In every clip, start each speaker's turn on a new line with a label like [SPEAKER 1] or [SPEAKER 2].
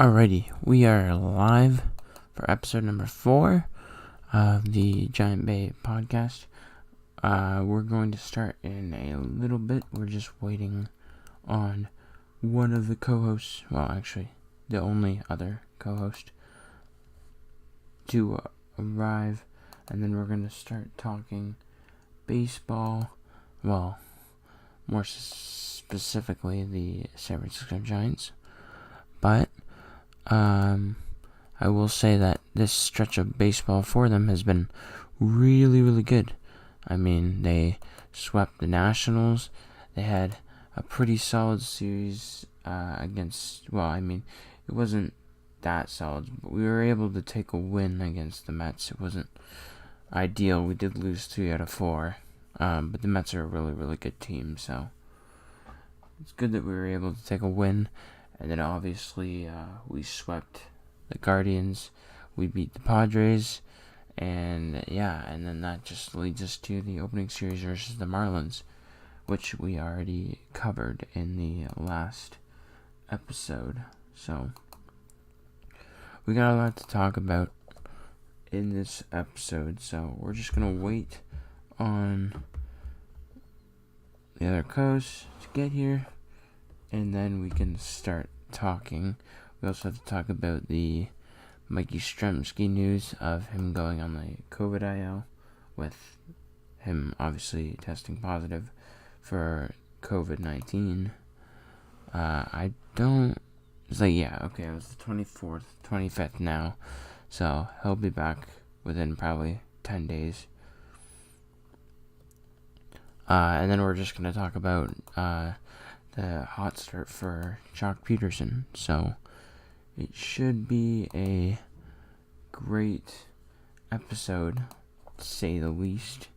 [SPEAKER 1] Alrighty, we are live for episode number 4 of the Giant Bay podcast. We're going to start in a little bit. We're just waiting on one of the co-hosts, well, actually, the only other co-host, to arrive, and then we're going to start talking baseball, well, more specifically the San Francisco Giants, but I will say that this stretch of baseball for them has been really, really good. I mean, they swept the Nationals. They had a pretty solid series against, well, I mean, it wasn't that solid, but we were able to take a win against the Mets. It wasn't ideal. We did lose 3 out of 4, but the Mets are a really, really good team, so it's good that we were able to take a win. And then obviously we swept the Guardians, we beat the Padres, and then that just leads us to the opening series versus the Marlins, which we already covered in the last episode. So we got a lot to talk about in this episode, so we're just going to wait on the other coast to get here, and then we can start talking. We also have to talk about the Yastrzemski news of him going on the COVID IL, with him obviously testing positive for COVID-19. It was it was the 24th, 25th now, so he'll be back within probably 10 days. And then we're just going to talk about the hot start for Pederson. So it should be a great episode, to say the least.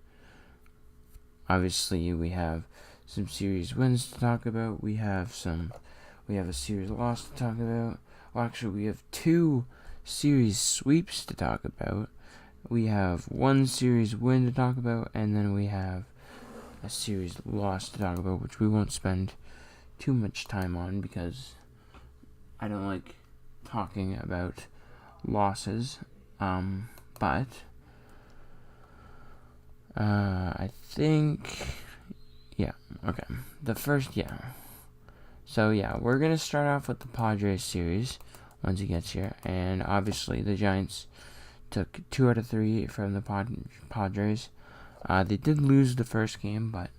[SPEAKER 1] Obviously, we have some series wins to talk about. We have a series loss to talk about. Well, actually, we have 2 series sweeps to talk about. We have 1 series win to talk about, and then we have a series loss to talk about, which we won't spend too much time on because I don't like talking about losses. But I think, So we're gonna start off with the Padres series once he gets here, and obviously the Giants took 2 out of 3 from the Padres. They did lose the first game, but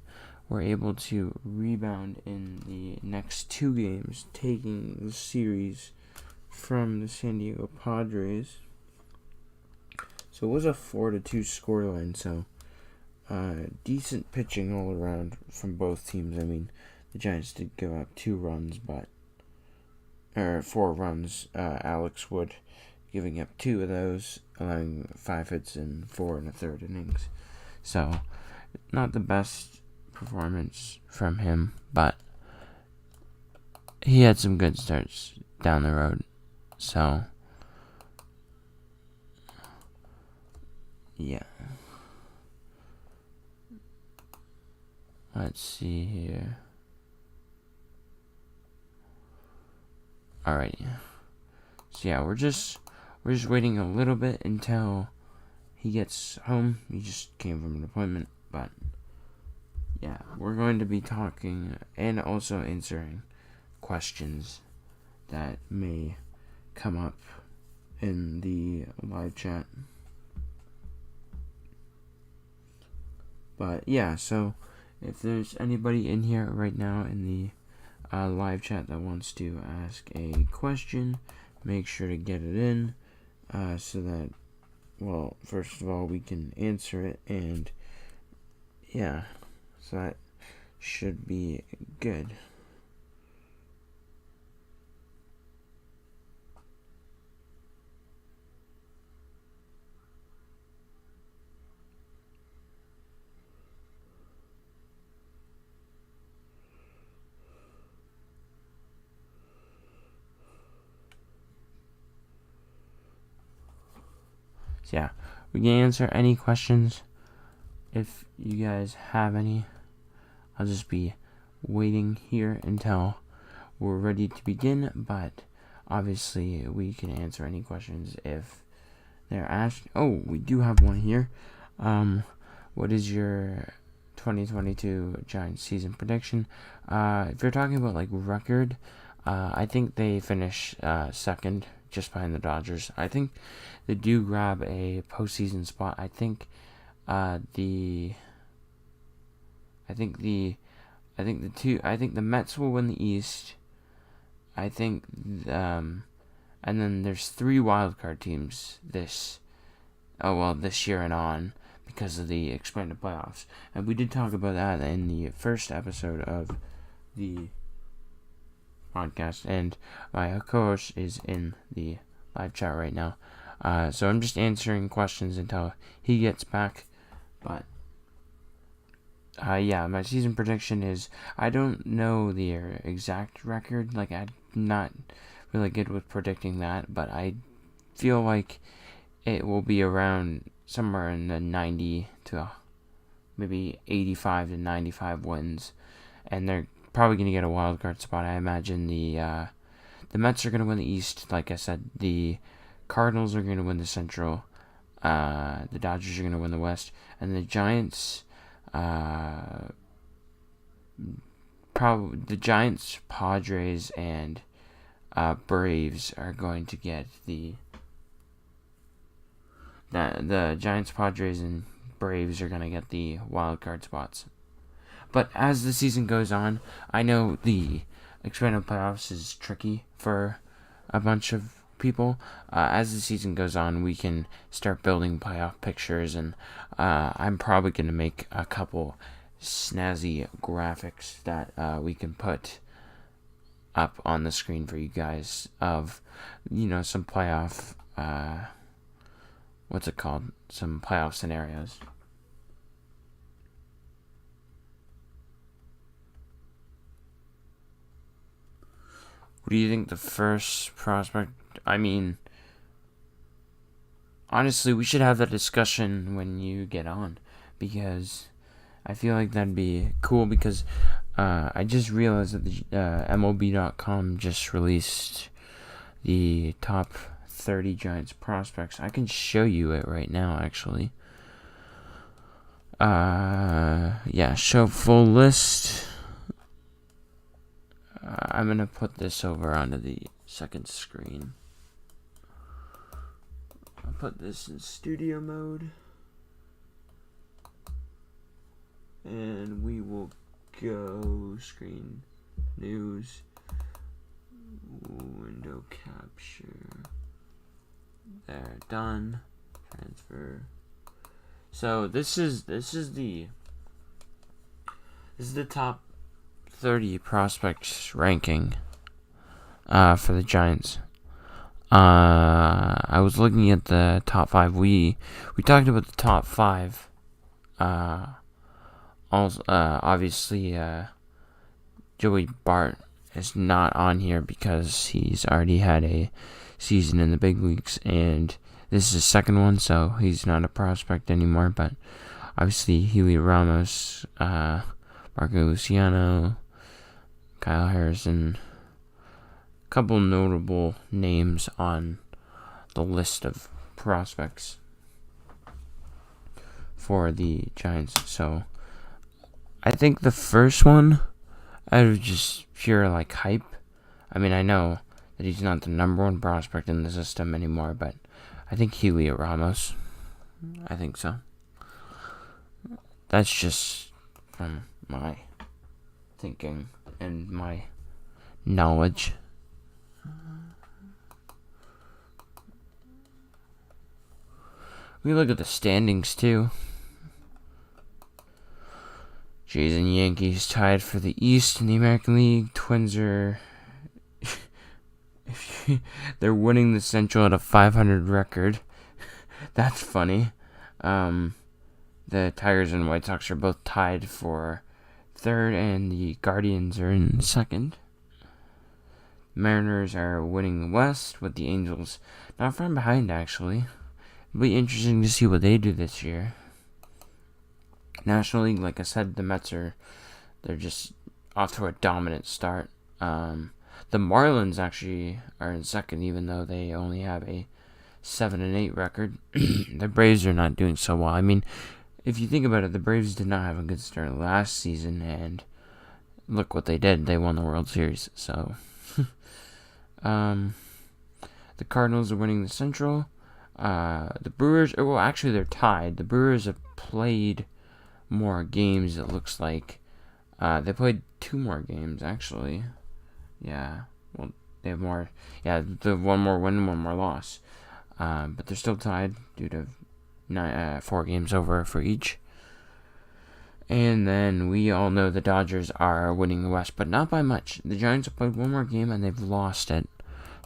[SPEAKER 1] were able to rebound in the next 2 games, taking the series from the San Diego Padres. So it was a 4-2 scoreline, so decent pitching all around from both teams. I mean, the Giants did give up 4 runs. Alex Wood giving up 2 of those, allowing 5 hits in 4 1/3 innings. So, not the best performance from him, but he had some good starts down the road. So, let's see here. Alrighty. So we're just waiting a little bit until he gets home. He just came from an appointment, but we're going to be talking and also answering questions that may come up in the live chat. But so if there's anybody in here right now in the live chat that wants to ask a question, make sure to get it in so that, well, first of all, we can answer it, and so that should be good. So we can answer any questions if you guys have any. I'll just be waiting here until we're ready to begin, but obviously we can answer any questions if they're asked. Oh, we do have one here. What is your 2022 Giants season prediction? If you're talking about like record, I think they finish second, just behind the Dodgers. I think they do grab a postseason spot. I think the Mets will win the East. I think and then there's 3 wildcard teams this year and on, because of the expanded playoffs. And we did talk about that in the first episode of the podcast, and my co-host is in the live chat right now. So I'm just answering questions until he gets back. But my season prediction is, I don't know the exact record. Like, I'm not really good with predicting that, but I feel like it will be around somewhere in the 90 to maybe 85 to 95 wins, and they're probably going to get a wild card spot. I imagine the Mets are going to win the East. Like I said, the Cardinals are going to win the Central. The Dodgers are going to win the West, and the Giants, Padres, and Braves are going to get the Giants, Padres, and Braves are going to get the wild card spots. But as the season goes on, I know the expanded playoffs is tricky for a bunch of people. As the season goes on, we can start building playoff pictures, and I'm probably going to make a couple snazzy graphics that we can put up on the screen for you guys of, some playoff, some playoff scenarios. What do you think the first prospect? I mean, honestly, we should have that discussion when you get on, because I feel like that'd be cool, because I just realized that the MLB.com just released the top 30 Giants prospects. I can show you it right now, actually. Show full list. I'm going to put this over onto the second screen. I'll put this in studio mode. And we will go screen news, window capture. There, done. Transfer. So this is the top 30 prospects ranking for the Giants. I was looking at the top 5. We talked about the top 5. Also, obviously, Joey Bart is not on here because he's already had a season in the big leagues, and this is his second one, so he's not a prospect anymore. But obviously, Heliot Ramos, Marco Luciano, Kyle Harrison, a couple notable names on the list of prospects for the Giants. So I think the first one, out of just pure hype, I mean, I know that he's not the number one prospect in the system anymore, but I think Heliot Ramos. I think so. That's just from my thinking and my knowledge. We look at the standings too. Jays and Yankees tied for the East in the American League. Twins are they're winning the Central at a 500 record. That's funny. The Tigers and White Sox are both tied for third, and the Guardians are in second. Mariners are winning the West, with the Angels not far behind, actually. It'll be interesting to see what they do this year. National League, like I said, the Mets they're just off to a dominant start. The Marlins actually are in second, even though they only have a 7-8 record. The Braves are not doing so well. I mean, if you think about it, the Braves did not have a good start last season, and look what they did. They won the World Series. So, the Cardinals are winning the Central. The Brewers, well, actually they're tied. The Brewers have played more games, it looks like. They played 2 more games, actually. Yeah, well, they have more. Yeah, the 1 more win, 1 more loss. But they're still tied due to 4 games over for each. And then we all know the Dodgers are winning the West, but not by much. The Giants have played 1 more game and they've lost it.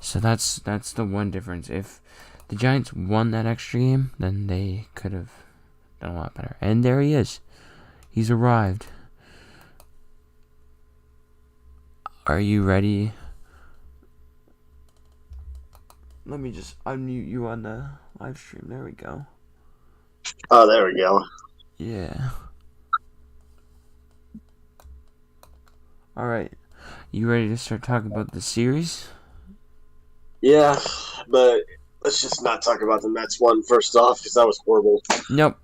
[SPEAKER 1] So that's the one difference. If the Giants won that extra game, then they could have done a lot better. And there he is. He's arrived. Are you ready? Let me just unmute you on the live stream. There we go.
[SPEAKER 2] Oh, there we go.
[SPEAKER 1] Yeah. Alright. You ready to start talking about the series?
[SPEAKER 2] Yeah, but let's just not talk about the Mets one first off, because that was horrible.
[SPEAKER 1] Nope.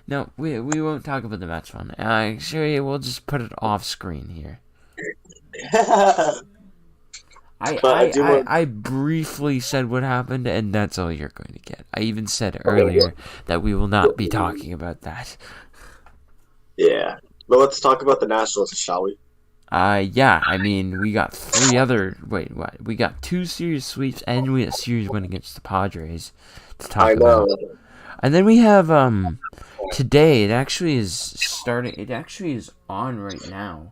[SPEAKER 1] No, we won't talk about the Mets one. Actually, we'll just put it off screen here. I briefly said what happened, and that's all you're going to get. I even said earlier that we will not be talking about that.
[SPEAKER 2] Yeah, but let's talk about the Nationals, shall we?
[SPEAKER 1] Yeah, I mean, we got 3 other... Wait, what? We got 2 series sweeps, and we had a series win against the Padres to talk about. And then we have, today, it actually is starting... It actually is on right now.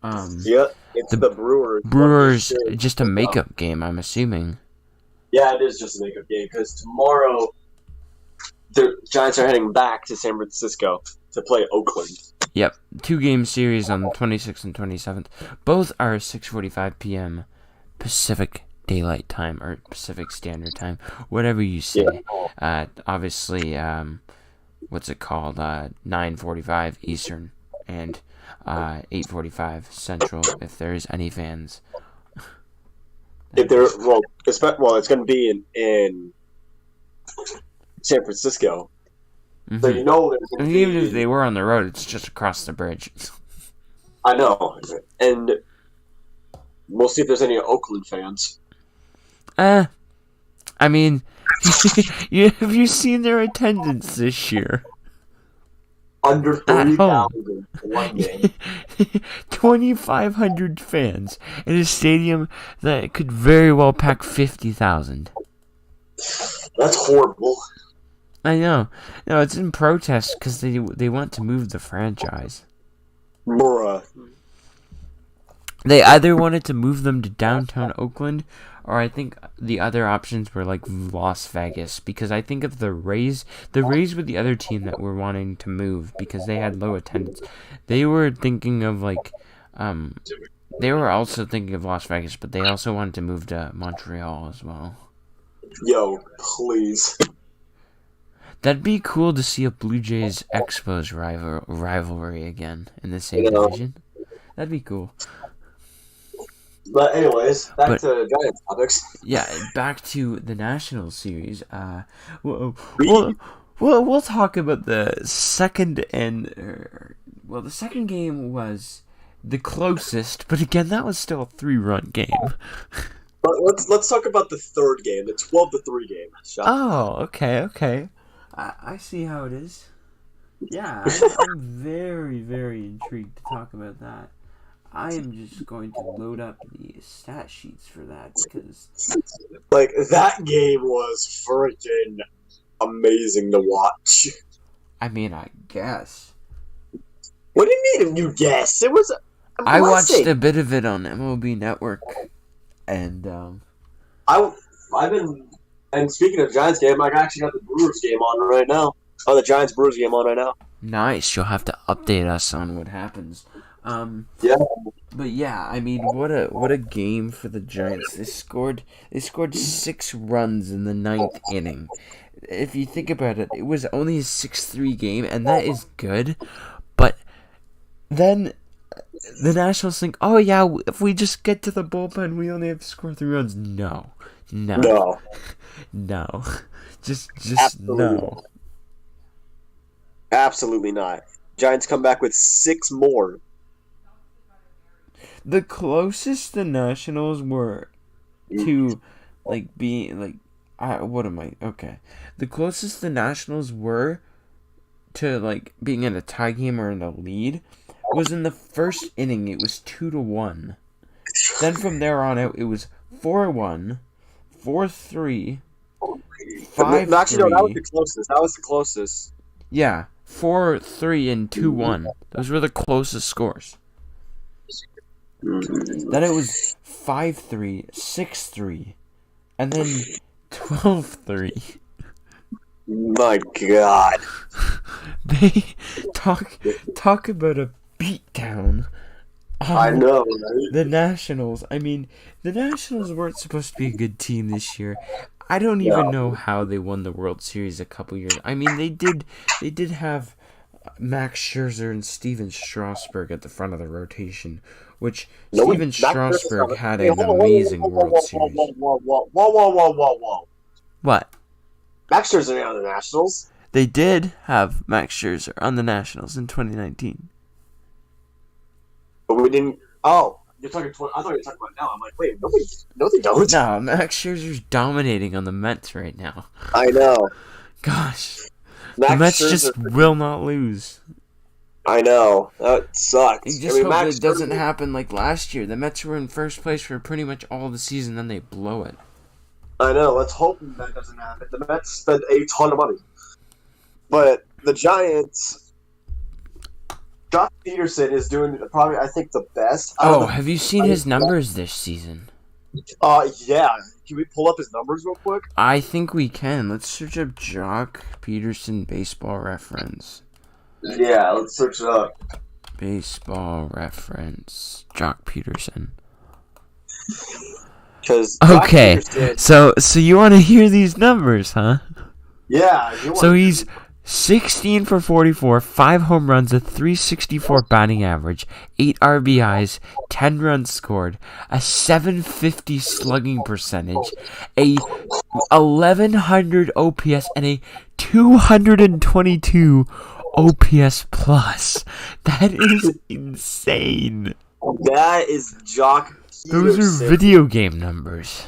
[SPEAKER 2] Yeah, it's the Brewers.
[SPEAKER 1] Brewers, just a makeup game, I'm assuming.
[SPEAKER 2] Yeah, it is just a makeup game, because tomorrow the Giants are heading back to San Francisco to play Oakland.
[SPEAKER 1] Yep, 2-game series on the 26th and 27th. Both are 6:45 p.m. Pacific Daylight Time, or Pacific Standard Time, whatever you say. Yeah. Obviously, what's it called? 9:45 Eastern, and 8:45 Central, if there's any fans.
[SPEAKER 2] If there, it's going to be in San Francisco. Mm-hmm. So you know,
[SPEAKER 1] even if they were on the road, it's just across the bridge.
[SPEAKER 2] I know, and we'll see if there's any Oakland fans.
[SPEAKER 1] I mean, have you seen their attendance this year?
[SPEAKER 2] Under 30,000 one game.
[SPEAKER 1] 2,500 fans in a stadium that could very well pack 50,000.
[SPEAKER 2] That's horrible.
[SPEAKER 1] I know. No, it's in protest because they want to move the franchise.
[SPEAKER 2] Bruh.
[SPEAKER 1] They either wanted to move them to downtown Oakland, or I think the other options were like Las Vegas, because I think of the Rays were the other team that were wanting to move because they had low attendance. They were thinking of they were also thinking of Las Vegas, but they also wanted to move to Montreal as well.
[SPEAKER 2] Yo, please.
[SPEAKER 1] That'd be cool to see a Blue Jays Expos rivalry again in the same division. That'd be cool.
[SPEAKER 2] But anyways, back to Giants topics.
[SPEAKER 1] Yeah, back to the National Series. We'll talk about the second the second game was the closest, but again, that was still a 3-run game.
[SPEAKER 2] But let's talk about the third game, the 12-3 game.
[SPEAKER 1] Okay. I see how it is. Yeah, I'm very, very intrigued to talk about that. I am just going to load up the stat sheets for that because...
[SPEAKER 2] that game was freaking amazing to watch.
[SPEAKER 1] I mean, I guess.
[SPEAKER 2] What do you mean, you guess? It was
[SPEAKER 1] I watched a bit of it on MLB Network, and,
[SPEAKER 2] And speaking of Giants game, I actually got the Brewers game on right now. Oh, the Giants-Brewers game on right now.
[SPEAKER 1] Nice. You'll have to update us on what happens.
[SPEAKER 2] Yeah.
[SPEAKER 1] But yeah, I mean, what a game for the Giants. They scored 6 runs in the 9th inning. If you think about it, it was only a 6-3 game, and that is good. But then the Nationals think, oh yeah, if we just get to the bullpen, we only have to score 3 runs. No,
[SPEAKER 2] No,
[SPEAKER 1] no, just
[SPEAKER 2] absolutely
[SPEAKER 1] no.
[SPEAKER 2] not. Absolutely not. Giants come back with 6 more.
[SPEAKER 1] The closest the Nationals were to what am I? Okay, the closest the Nationals were to being in a tie game or in a lead was in the first inning. It was 2-1. Then from there on out, it was 4-1, 4-3, 5-3.
[SPEAKER 2] Actually, no, that was the closest. That was the closest.
[SPEAKER 1] Yeah, 4-3 and 2-1. Those were the closest scores. Then it was 5-3, 6-3, and then 12-3.
[SPEAKER 2] My God.
[SPEAKER 1] They talk about a beatdown.
[SPEAKER 2] I know, right?
[SPEAKER 1] The Nationals. I mean, the Nationals weren't supposed to be a good team this year. I don't even know how they won the World Series a couple years. I mean, they did have Max Scherzer and Steven Strasburg at the front of the rotation, which Steven Strasburg had an amazing World Series.
[SPEAKER 2] Whoa.
[SPEAKER 1] What?
[SPEAKER 2] Max Scherzer on the Nationals?
[SPEAKER 1] They did have Max Scherzer on the Nationals in 2019.
[SPEAKER 2] But we didn't. Oh, you're talking. I thought you were talking about now. I'm like, wait, no, they don't.
[SPEAKER 1] No, Max Scherzer's dominating on the Mets right now.
[SPEAKER 2] I know.
[SPEAKER 1] Gosh,
[SPEAKER 2] Max
[SPEAKER 1] the Mets
[SPEAKER 2] Scherzer,
[SPEAKER 1] just will not lose.
[SPEAKER 2] I know. That sucks.
[SPEAKER 1] You just hope it doesn't happen like last year. The Mets were in first place for pretty much all the season, then they blow it.
[SPEAKER 2] I know. Let's hope that doesn't happen. The Mets spent a ton of money, but the Giants. Josh Pederson is doing probably, I think, the best.
[SPEAKER 1] Have you seen his numbers this season?
[SPEAKER 2] Yeah. Can we pull up his numbers real quick?
[SPEAKER 1] I think we can. Let's search up Jock Pederson baseball reference.
[SPEAKER 2] Yeah, let's search it up.
[SPEAKER 1] Baseball reference. Jock Pederson.
[SPEAKER 2] Okay,
[SPEAKER 1] so you want to hear these numbers, huh?
[SPEAKER 2] Yeah.
[SPEAKER 1] So he's 16 for 44, 5 home runs, a 364 batting average, 8 RBIs, 10 runs scored, a 750 slugging percentage, a 1100 OPS, and a 222 OPS plus. That is insane.
[SPEAKER 2] That is Jock Pederson.
[SPEAKER 1] Those are video game numbers.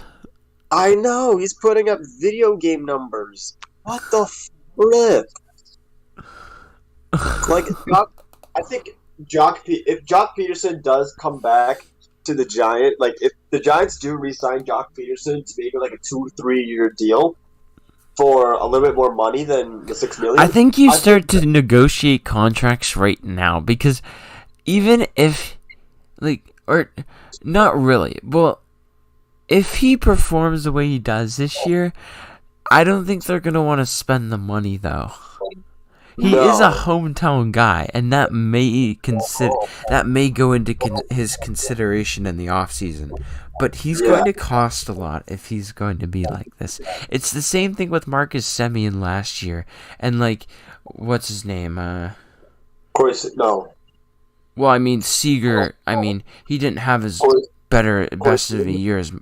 [SPEAKER 2] I know. He's putting up video game numbers. What the flip? I think if Jock Pederson does come back to the Giants, if the Giants do re-sign Jock Pederson to maybe a 2-3 year deal for a little bit more money than the $6 million,
[SPEAKER 1] I think you start to negotiate contracts right now, because even if or not really, well, if he performs the way he does this year, I don't think they're gonna want to spend the money though. He is a hometown guy, and that may go into his consideration in the offseason. But he's going to cost a lot if he's going to be like this. It's the same thing with Marcus Semien last year, and what's his name?
[SPEAKER 2] Of course, no.
[SPEAKER 1] Well, I mean Seager. I mean, he didn't have his best of a year as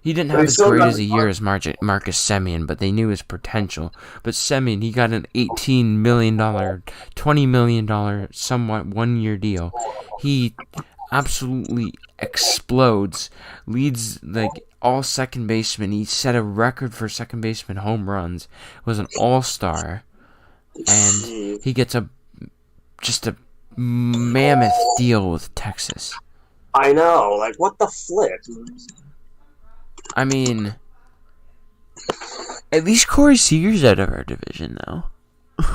[SPEAKER 1] he didn't have as great as a year as Marcus Semien, but they knew his potential. But Semien, he got an $18 million, $20 million, somewhat 1 year deal. He absolutely explodes, leads all second basemen. He set a record for second baseman home runs. Was an all-star, and he gets just a mammoth deal with Texas.
[SPEAKER 2] I know, what the flip?
[SPEAKER 1] I mean, at least Corey Seager's out of our division now.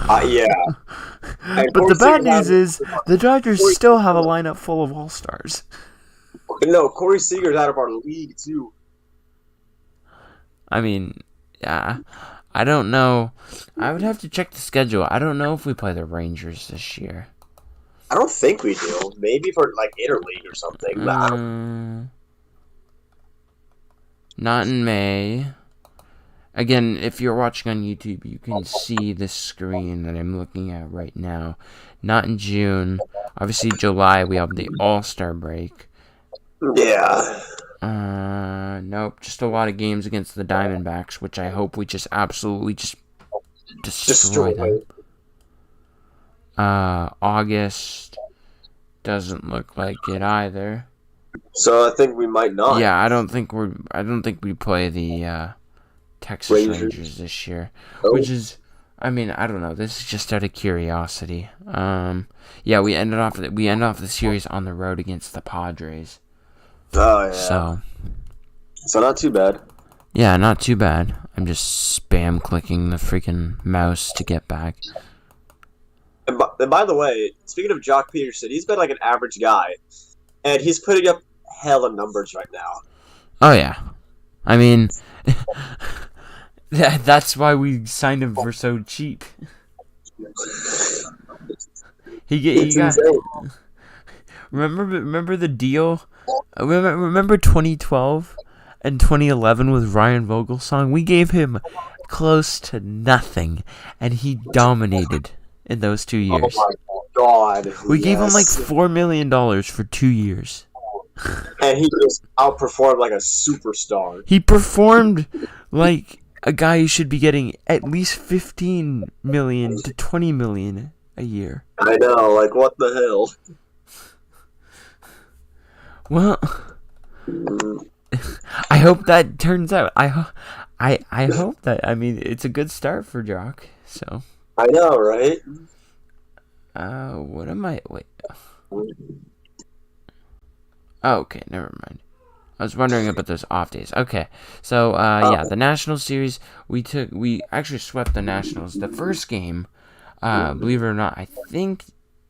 [SPEAKER 2] Yeah.
[SPEAKER 1] But the bad news is the Dodgers still have a lineup full of all-stars.
[SPEAKER 2] No, Corey Seager's out of our league, too.
[SPEAKER 1] I mean, yeah. I don't know. I would have to check the schedule. I don't know if we play the Rangers this year.
[SPEAKER 2] I don't think we do. Maybe for interleague or something.
[SPEAKER 1] Not in May. Again, if you're watching on YouTube, you can see the screen that I'm looking at right now. Not in June. Obviously, July, we have the All-Star break.
[SPEAKER 2] Yeah.
[SPEAKER 1] Nope. Just a lot of games against the Diamondbacks, which I hope we just absolutely just destroy them. August doesn't look like it either.
[SPEAKER 2] So I think we might not.
[SPEAKER 1] Yeah, I don't think we play the Texas Rangers this year, which is, I mean, I don't know. This is just out of curiosity. Yeah, we end off the series on the road against the Padres.
[SPEAKER 2] Oh yeah. So not too bad.
[SPEAKER 1] Yeah, not too bad. I'm just spam clicking the freaking mouse to get back.
[SPEAKER 2] And by the way, speaking of Jock Pederson, he's been like an average guy, and he's putting up hella numbers right now.
[SPEAKER 1] Oh yeah, I mean, that's why we signed him for so cheap. He got. Remember the deal? Remember 2012 and 2011 with Ryan Vogelsong? We gave him close to nothing, and he dominated in those 2 years.
[SPEAKER 2] Oh my god!
[SPEAKER 1] We gave him like $4 million for 2 years.
[SPEAKER 2] And he just outperformed like a superstar.
[SPEAKER 1] He performed like a guy who should be getting at least $15 million to $20 million a year.
[SPEAKER 2] I know, like what the hell?
[SPEAKER 1] Well, I hope that turns out. I hope that. I mean, it's a good start for Jock. So.
[SPEAKER 2] I know, right?
[SPEAKER 1] What am I? Wait. Oh, okay, never mind. I was wondering about those off days. Okay, so yeah, the National Series. We actually swept the Nationals. The first game, believe it or not, I think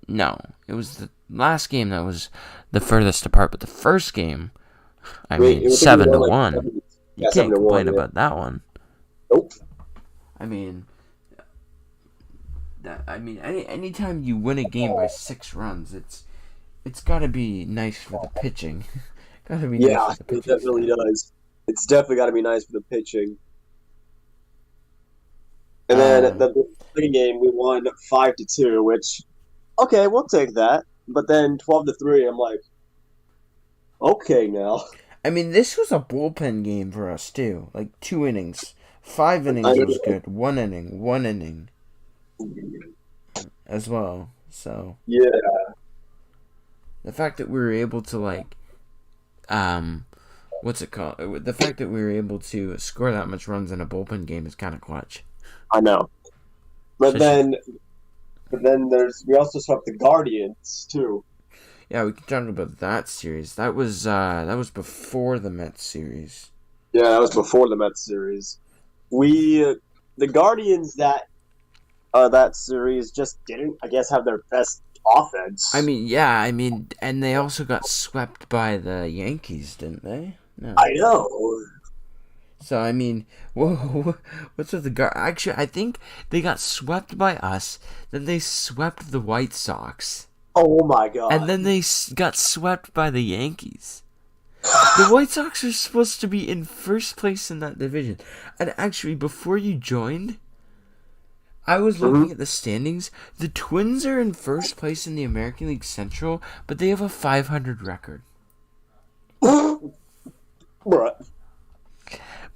[SPEAKER 1] it was the last game that was the furthest apart. But the first game, I mean, 7-1. You can't complain about that one.
[SPEAKER 2] Nope.
[SPEAKER 1] I mean, anytime you win a game by 6 runs, it's got to be nice for the pitching. Gotta be nice for the pitching.
[SPEAKER 2] It definitely does. It's definitely got to be nice for the pitching. And then the second game, we won 5-2, which, okay, we'll take that. But then 12-3, I'm like, okay now.
[SPEAKER 1] I mean, this was a bullpen game for us too. Like 2 innings, 5 innings was good. 1 inning, as well. So
[SPEAKER 2] yeah.
[SPEAKER 1] The fact that we were able to what's it called? The fact that we were able to score that much runs in a bullpen game is kind of clutch.
[SPEAKER 2] I know. But then we also swept the Guardians too.
[SPEAKER 1] Yeah, we can talk about that series. That was before the Mets series.
[SPEAKER 2] Yeah, that was before the Mets series. The Guardians that series just didn't, I guess, have their best offense.
[SPEAKER 1] I mean, and they also got swept by the Yankees, didn't they? No.
[SPEAKER 2] I know.
[SPEAKER 1] So, I mean, what's with the Actually, I think they got swept by us, then they swept the White Sox.
[SPEAKER 2] Oh my god.
[SPEAKER 1] And then they got swept by the Yankees. The White Sox are supposed to be in first place in that division. And actually, before you joined, I was looking at the standings. The Twins are in first place in the American League Central, but they have a .500 record.
[SPEAKER 2] Bruh.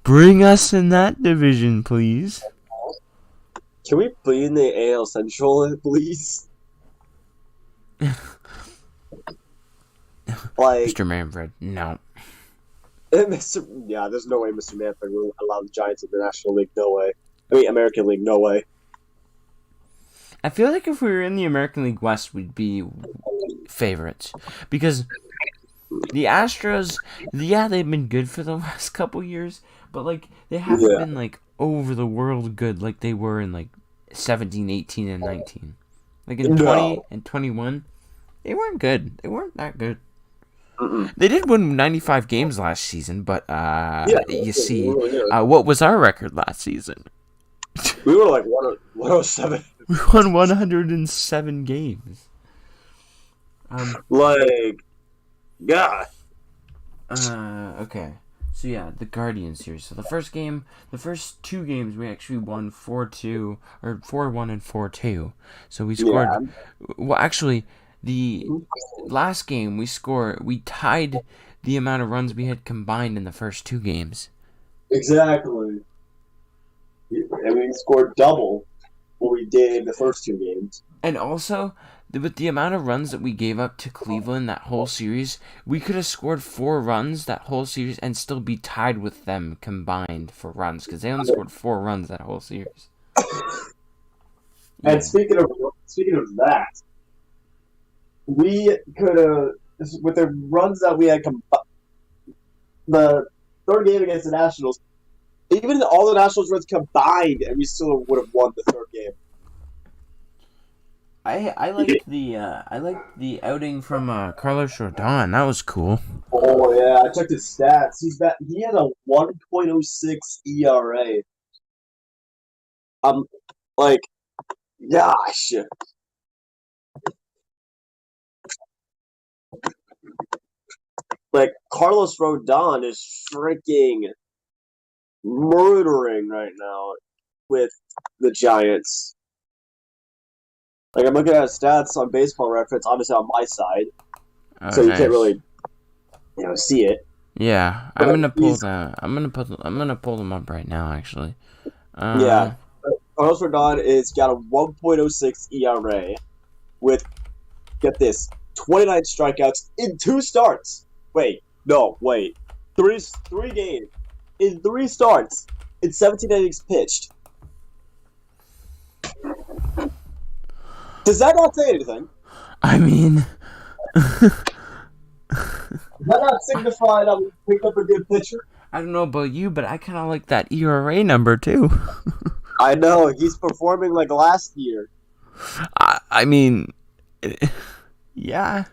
[SPEAKER 1] Bring us in that division, please.
[SPEAKER 2] Can we be in the AL Central, please? Like,
[SPEAKER 1] Mr. Manfred, no.
[SPEAKER 2] there's no way Mr. Manfred will allow the Giants in the National League. No way. I mean, American League. No way.
[SPEAKER 1] I feel like if we were in the American League West, we'd be favorites. Because the Astros, they've been good for the last couple years, but, like, they haven't been, like, over the world good like they were in, like, 17, 18, and 19. Like, in 20 and 21, they weren't good. They weren't that good. They did win 95 games last season, but, you see, what was our record last season?
[SPEAKER 2] We were, like, 107.
[SPEAKER 1] We won 107 games. Okay. So yeah, the Guardians series. So the first two games, we actually won 4-2 or 4-1 and 4-2. So we scored.
[SPEAKER 2] Yeah.
[SPEAKER 1] Well, actually, the last game we tied the amount of runs we had combined in the first two games.
[SPEAKER 2] Exactly. And we scored double what we did in the first two games.
[SPEAKER 1] And also, with the amount of runs that we gave up to Cleveland that whole series, we could have scored 4 runs that whole series and still be tied with them combined for runs, because they only scored 4 runs that whole series.
[SPEAKER 2] And speaking of that, we could have, with the runs that we had the third game against the Nationals, even all the Nationals runs combined, and we still would have won the third game.
[SPEAKER 1] I liked the outing from Carlos Rodon. That was cool.
[SPEAKER 2] Oh yeah, I checked his stats. He has a 1.06 ERA. Like, gosh. Like, Carlos Rodon is freaking murdering right now with the Giants. Like, I'm looking at his stats on Baseball Reference, obviously on my side, so you can't really, see it.
[SPEAKER 1] Yeah, I'm gonna pull them up right now. Actually,
[SPEAKER 2] yeah, Carlos Rodon is got a 1.06 ERA with, get this, 29 strikeouts in 2 starts. Three games in 3 starts in 17 innings pitched. Does that not say anything?
[SPEAKER 1] I mean,
[SPEAKER 2] does that not signify that we picked up a good pitcher?
[SPEAKER 1] I don't know about you, but I kind of like that ERA number too.
[SPEAKER 2] I know, he's performing like last year.
[SPEAKER 1] I mean, yeah.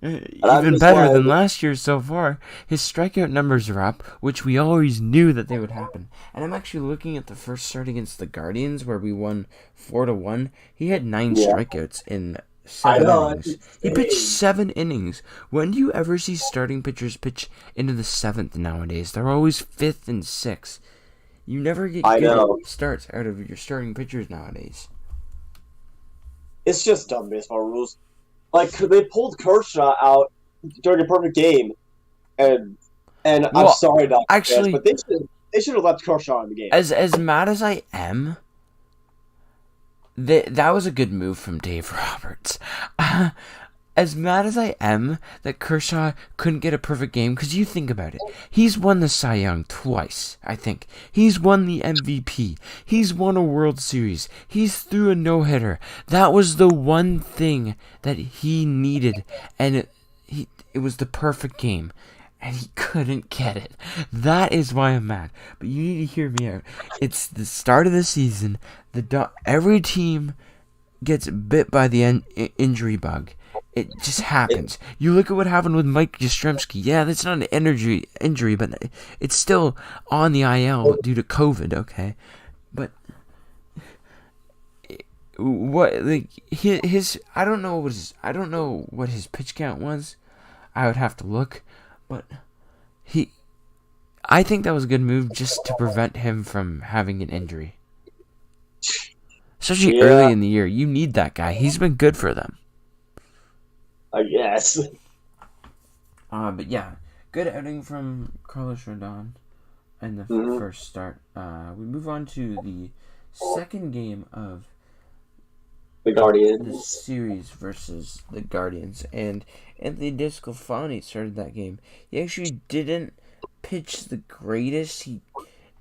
[SPEAKER 1] Even better than last year so far. His strikeout numbers are up, which we always knew that they would happen. And I'm actually looking at the first start against the Guardians, where we won 4-1. He had 9 strikeouts in 7 innings. He pitched 7 innings. When do you ever see starting pitchers pitch into the 7th nowadays? They're always 5th and 6th. You never get good starts out of your starting pitchers nowadays.
[SPEAKER 2] It's just dumb baseball rules. Like, they pulled Kershaw out during a perfect game, and I'm sorry, Dr.
[SPEAKER 1] Actually,
[SPEAKER 2] but they should have left Kershaw in the game.
[SPEAKER 1] As mad as I am, that was a good move from Dave Roberts. As mad as I am that Kershaw couldn't get a perfect game, because you think about it. He's won the Cy Young twice, I think. He's won the MVP. He's won a World Series. He's threw a no-hitter. That was the one thing that he needed, and it was the perfect game. And he couldn't get it. That is why I'm mad. But you need to hear me out. It's the start of the season. Every team gets bit by the injury bug. It just happens. You look at what happened with Mike Yastrzemski. Yeah, that's not an injury, but it's still on the IL due to COVID. Okay, but his I don't know what his pitch count was. I would have to look, but I think that was a good move just to prevent him from having an injury. Especially early in the year, you need that guy. He's been good for them.
[SPEAKER 2] I guess.
[SPEAKER 1] But yeah, good outing from Carlos Rodon in the first start. We move on to the second game of
[SPEAKER 2] the Guardians.
[SPEAKER 1] The series versus the Guardians. And Anthony DeSclafani started that game. He actually didn't pitch the greatest. He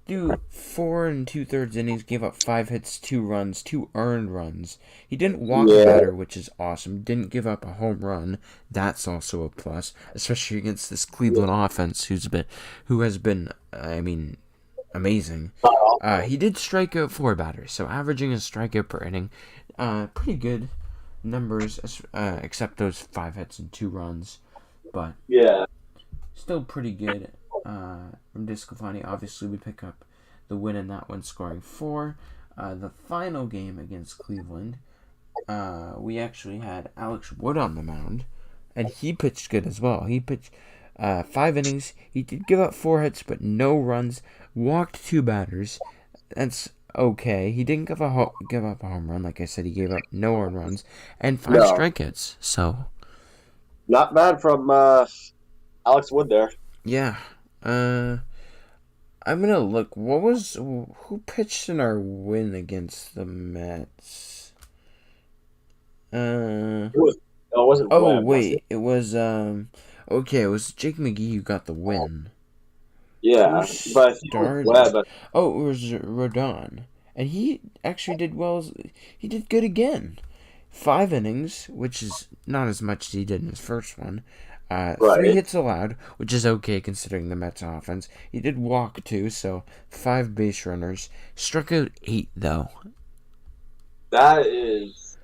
[SPEAKER 1] threw 4 2/3 innings, gave up 5 hits, 2 runs, 2 earned runs. He didn't walk a batter, which is awesome. Didn't give up a home run. That's also a plus, especially against this Cleveland offense, who has been, amazing. He did strike out 4 batters, so averaging a strikeout per inning. Pretty good numbers, except those 5 hits and 2 runs, but still pretty good. From DeSclafani, obviously we pick up the win in that one, scoring 4. The final game against Cleveland, we actually had Alex Wood on the mound, and he pitched good as well. He pitched 5 innings. He did give up 4 hits, but no runs. Walked 2 batters. That's okay. He didn't give up a home run. Like I said, he gave up no earned runs and 5
[SPEAKER 2] No.
[SPEAKER 1] strikeouts. So,
[SPEAKER 2] not bad from Alex Wood there.
[SPEAKER 1] yeah. I'm gonna look. Who pitched in our win against the Mets?
[SPEAKER 2] It wasn't
[SPEAKER 1] Oh
[SPEAKER 2] Webb, was
[SPEAKER 1] wait, it was okay. It was Jake McGee who got the win.
[SPEAKER 2] Yeah,
[SPEAKER 1] Who
[SPEAKER 2] but I think it
[SPEAKER 1] started?
[SPEAKER 2] was Webb.
[SPEAKER 1] Oh, it was Rodon, and he actually did well. He did good again. 5 innings, which is not as much as he did in his first one. 3
[SPEAKER 2] Right.
[SPEAKER 1] hits allowed, which is okay considering the Mets offense. He did walk 2, so 5 base runners. Struck out 8 though.
[SPEAKER 2] That is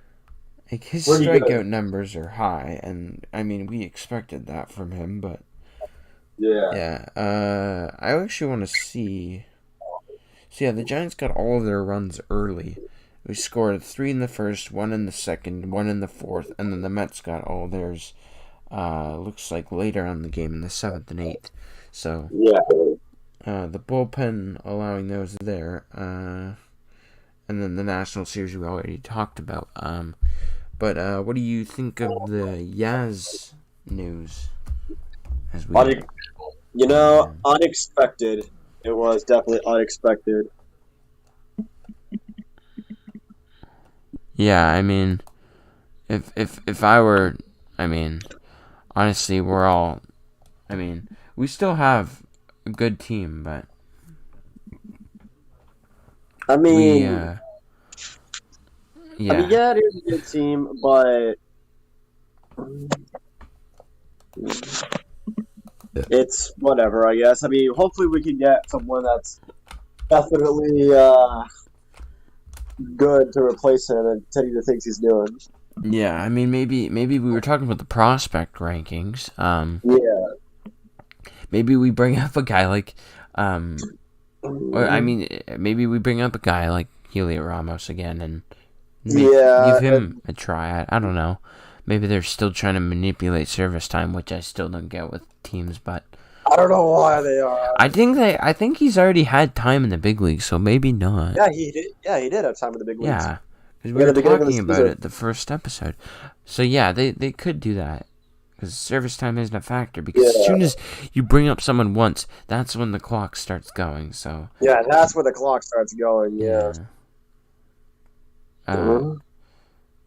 [SPEAKER 1] Like his
[SPEAKER 2] pretty good.
[SPEAKER 1] strikeout numbers are high, and I mean we expected that from him, but
[SPEAKER 2] Yeah.
[SPEAKER 1] I actually want to see. So yeah, the Giants got all of their runs early. We scored 3 in the first, 1 in the second, 1 in the fourth, and then the Mets got all theirs. Looks like later on in the game in the 7th and 8th. So
[SPEAKER 2] Yeah.
[SPEAKER 1] the bullpen allowing those there. And then the National Series we already talked about. But what do you think of the Yaz news? As we
[SPEAKER 2] Unexpected. It was definitely unexpected.
[SPEAKER 1] Yeah, I mean, if I were, I mean, honestly, we're all, I mean, we still have a good team, but
[SPEAKER 2] I
[SPEAKER 1] we,
[SPEAKER 2] mean,
[SPEAKER 1] yeah,
[SPEAKER 2] it is a good team, but it's whatever, I guess. I mean, hopefully we can get someone that's definitely good to replace him and tell you the things he's doing.
[SPEAKER 1] yeah. I mean, maybe we were talking about the prospect rankings.
[SPEAKER 2] Yeah.
[SPEAKER 1] Maybe we bring up a guy like, or I mean, maybe we bring up a guy like Heliot Ramos again and give him a try. I don't know. Maybe they're still trying to manipulate service time, which I still don't get with teams, but
[SPEAKER 2] I don't know why they are.
[SPEAKER 1] I think he's already had time in the big league, so maybe not.
[SPEAKER 2] Yeah, he did. Yeah, he did have time in the big leagues.
[SPEAKER 1] Yeah, because we were talking about it the first episode. So yeah, they could do that because service time isn't a factor. Because as soon as you bring up someone once, that's when the clock starts going. So
[SPEAKER 2] yeah, that's where the clock starts going. Yeah.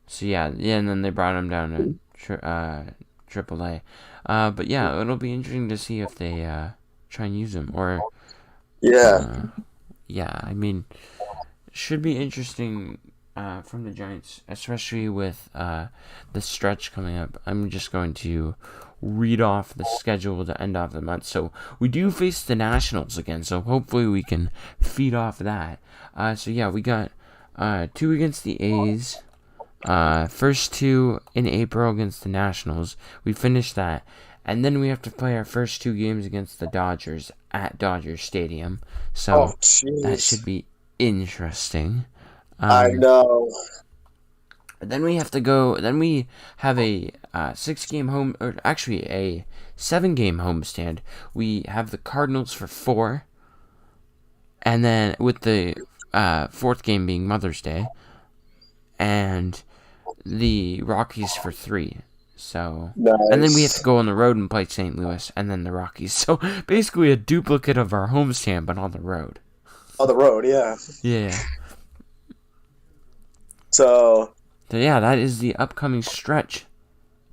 [SPEAKER 1] So yeah, and then they brought him down to AAA. But yeah, it'll be interesting to see if they try and use him or.
[SPEAKER 2] Yeah.
[SPEAKER 1] Yeah, I mean, should be interesting from the Giants, especially with the stretch coming up. I'm just going to read off the schedule to end off the month. So we do face the Nationals again, so hopefully we can feed off that. So yeah, we got 2 against the A's. First 2 in April against the Nationals. We finished that. And then we have to play our first 2 games against the Dodgers at Dodger Stadium. So that should be interesting.
[SPEAKER 2] I know.
[SPEAKER 1] Then we have to go. Then we have a 6-game home, or actually a 7-game homestand. We have the Cardinals for 4, and then with the 4th game being Mother's Day, and the Rockies for 3. So,
[SPEAKER 2] nice.
[SPEAKER 1] And then we have to go on the road and play St. Louis, and then the Rockies. So basically a duplicate of our homestand, but on the road.
[SPEAKER 2] On the road, yeah.
[SPEAKER 1] Yeah.
[SPEAKER 2] So
[SPEAKER 1] yeah, that is the upcoming stretch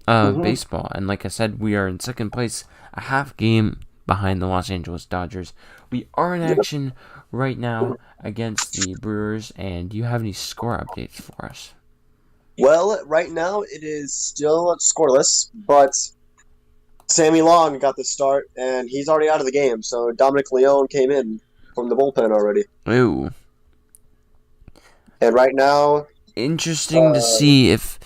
[SPEAKER 1] of baseball. And like I said, we are in second place, a half game behind the Los Angeles Dodgers. We are in action right now against the Brewers, and do you have any score updates for us?
[SPEAKER 2] Well, right now it is still scoreless, but Sammy Long got the start, and he's already out of the game. So Dominic Leone came in from the bullpen already.
[SPEAKER 1] Ooh.
[SPEAKER 2] And right now,
[SPEAKER 1] interesting to see if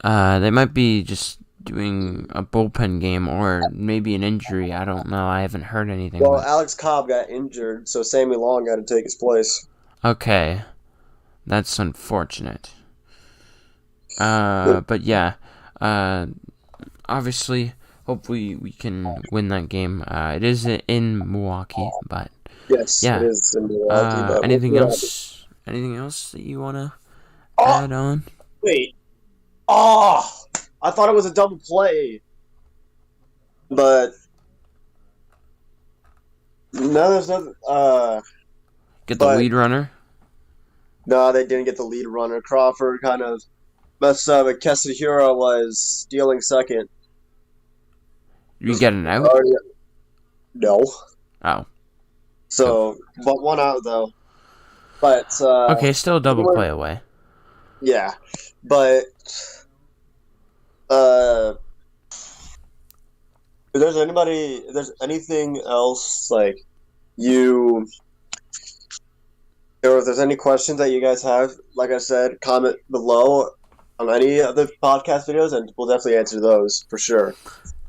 [SPEAKER 1] they might be just doing a bullpen game or maybe an injury. I don't know. I haven't heard anything.
[SPEAKER 2] Well, Alex Cobb got injured, so Sammy Long got to take his place.
[SPEAKER 1] Okay. That's unfortunate. But yeah, obviously, hopefully we can win that game. It is in Milwaukee, but
[SPEAKER 2] Yes, it
[SPEAKER 1] yeah.
[SPEAKER 2] is in Milwaukee. But
[SPEAKER 1] Anything else? Anything else that you wanna
[SPEAKER 2] Oh,
[SPEAKER 1] add on?
[SPEAKER 2] wait. Oh, I thought it was a double play. But no, there's nothing.
[SPEAKER 1] Get the
[SPEAKER 2] But
[SPEAKER 1] lead runner.
[SPEAKER 2] no, they didn't get the lead runner. Crawford kind of messed up. But Kesahira was stealing second.
[SPEAKER 1] You get an out?
[SPEAKER 2] Already- No.
[SPEAKER 1] Oh.
[SPEAKER 2] So, but one out though. But
[SPEAKER 1] Okay, still a double play away.
[SPEAKER 2] yeah. But uh, if there's anything else like you, or if there's any questions that you guys have, like I said, comment below on any of the podcast videos, and we'll definitely answer those for sure.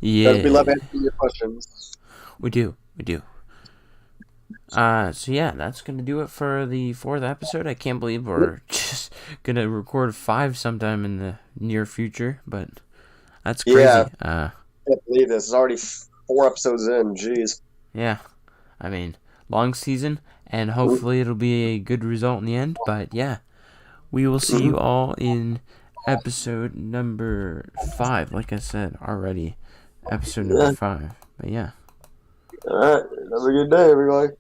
[SPEAKER 2] Because we love
[SPEAKER 1] Yeah,
[SPEAKER 2] answering your questions.
[SPEAKER 1] we do. So yeah, that's gonna do it for the 4th episode. I can't believe we're just gonna record 5 sometime in the near future, but that's crazy.
[SPEAKER 2] Yeah. I can't believe this. It's already 4 episodes in. Jeez.
[SPEAKER 1] Yeah, I mean, long season, and hopefully it'll be a good result in the end. But yeah, we will see you all in episode number 5. Like I said already, episode number 5. But yeah.
[SPEAKER 2] All right. Have a good day, everybody.